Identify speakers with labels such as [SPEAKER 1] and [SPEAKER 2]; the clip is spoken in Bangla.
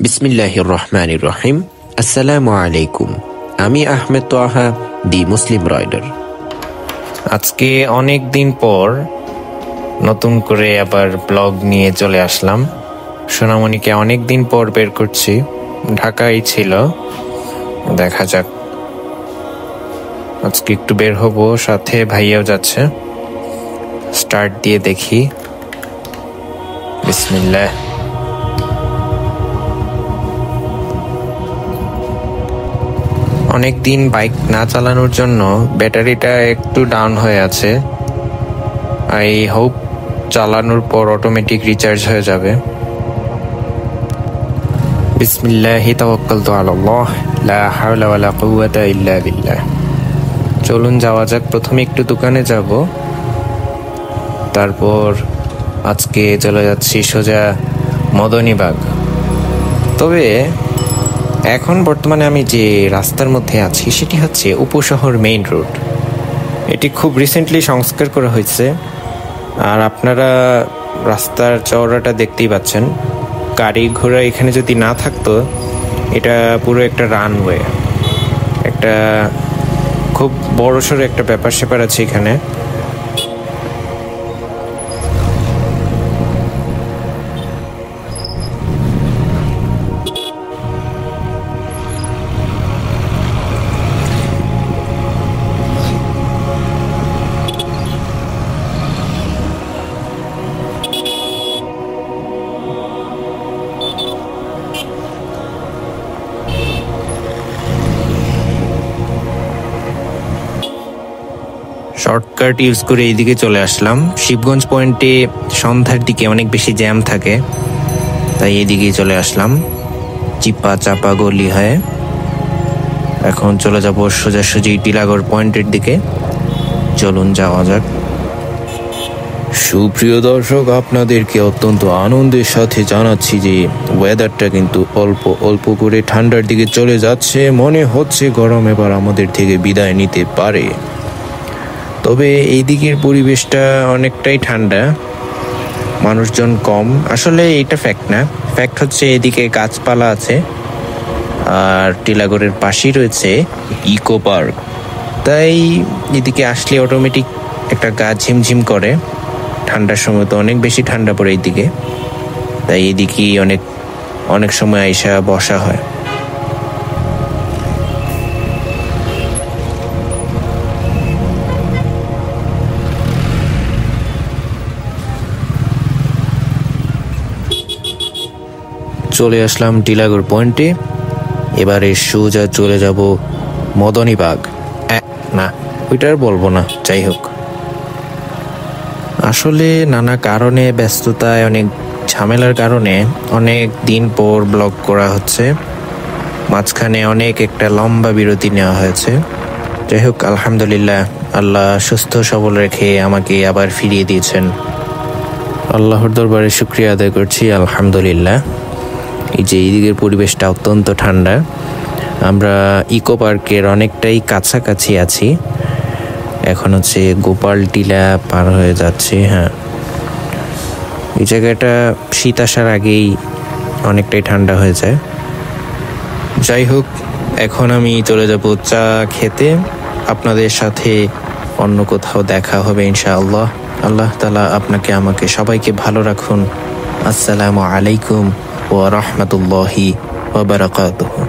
[SPEAKER 1] বিসমিল্লাহির রহমানির রহিম। আসসালামু আলাইকুম। আমি আহমেদ তোহা, দি মুসলিম রাইডার।
[SPEAKER 2] আজকে অনেক দিন পর নতুন করে আবার ব্লগ নিয়ে চলে আসলাম। সোনামণিকে অনেক দিন পর বের করছি, ঢাকায় ছিল। দেখা যাক, আজকে একটু বের হব, সাথে ভাইয়াও যাচ্ছে। স্টার্ট দিয়ে দেখি। বিসমিল্লাহ। অনেকদিন বাইক না চালানোর জন্য ব্যাটারিটা একটু ডাউন হয়ে আছে। আই হোপ চালানোর পর অটোমেটিক রিচার্জ হয়ে যাবে। বিসমিল্লাহি তাওয়াক্কালতু আলাল্লাহ, লা হাওলা ওয়ালা কুওয়াতা ইল্লা বিল্লাহ। চলুন যাওয়া যাক। প্রথমে একটু দোকানে যাব, তারপর আজকে চলে যাচ্ছি সোজা মদনীবাগ। তবে এখন বর্তমানে আমি যে রাস্তার মধ্যে আছি সেটি হচ্ছে উপশহর মেইন রোড। এটি খুব রিসেন্টলি সংস্কার করা হয়েছে, আর আপনারা রাস্তার চওড়াটা দেখতেই পাচ্ছেন। গাড়ি ঘোড়া এখানে যদি না থাকতো, এটা পুরো একটা রানওয়ে, একটা খুব বড়সড় একটা ব্যাপার স্যাপার আছে এখানে। শর্টকাট ইউজ করে এইদিকে চলে আসলাম। শিবগঞ্জ পয়েন্টে সন্ধ্যার দিকে অনেক বেশি জ্যাম থাকে, তাই এদিকেই চলে আসলাম। চিপা চাপা গলি হয়। এখন চলে যাব সোজাসুজি টিলাগড় পয়েন্টের দিকে। চলুন যাওয়া যাক।
[SPEAKER 3] সুপ্রিয় দর্শক, আপনাদেরকে অত্যন্ত আনন্দের সাথে জানাচ্ছি যে ওয়েদারটা কিন্তু অল্প অল্প করে ঠান্ডার দিকে চলে যাচ্ছে। মনে হচ্ছে গরম এবার আমাদের থেকে বিদায় নিতে পারে। তবে এই দিকের পরিবেশটা অনেকটাই ঠান্ডা, মানুষজন কম। আসলে এটা ফ্যাক্ট না, ফ্যাক্ট হচ্ছে এদিকে গাছপালা আছে, আর টিলাগড়ের পাশেই রয়েছে ইকো পার্ক। তাই এদিকে আসলে অটোমেটিক একটা গা ঝিমঝিম করে। ঠান্ডার সময় তো অনেক বেশি ঠান্ডা পড়ে এইদিকে, তাই এদিকেই অনেক সময় আইসা বসা হয়। চলে আসলাম টিলাগড় পয়েন্টে। এবারে সোজা চলে যাব মদনীবাগ। না, ওইটার বলবো না, যাই হোক। আসলে নানা কারণে, ব্যস্ততায়, অনেক ঝামেলার কারণে অনেক দিন পর ব্লগ করা হচ্ছে। মাঝখানে অনেক একটা লম্বা বিরতি নেওয়া হয়েছে। যাই হোক, আলহামদুলিল্লাহ, আল্লাহ সুস্থ সবল রেখে আমাকে আবার ফিরিয়ে দিয়েছেন। আল্লাহর দরবারে শুকরিয়া আদায় করছি, আলহামদুলিল্লাহ। এই যে এইদিকের পরিবেশটা অত্যন্ত ঠান্ডা। আমরা ইকো পার্কের অনেকটাই কাছাকাছি আছি। এখন হচ্ছে গোপাল টিলা পার হয়ে যাচ্ছে। হ্যাঁ, এই জায়গাটা শীত আসার আগেই অনেকটাই ঠান্ডা হয়ে যায়। যাই হোক, এখন আমি চলে যাব চা খেতে। আপনাদের সাথে অন্য কোথাও দেখা হবে ইনশাআল্লাহ। আল্লাহ তাআলা আপনাকে আমাকে সবাইকে ভালো রাখুন। আসসালামু আলাইকুম ওয়া রাহমাতুল্লাহি ওয়া বারাকাতুহু।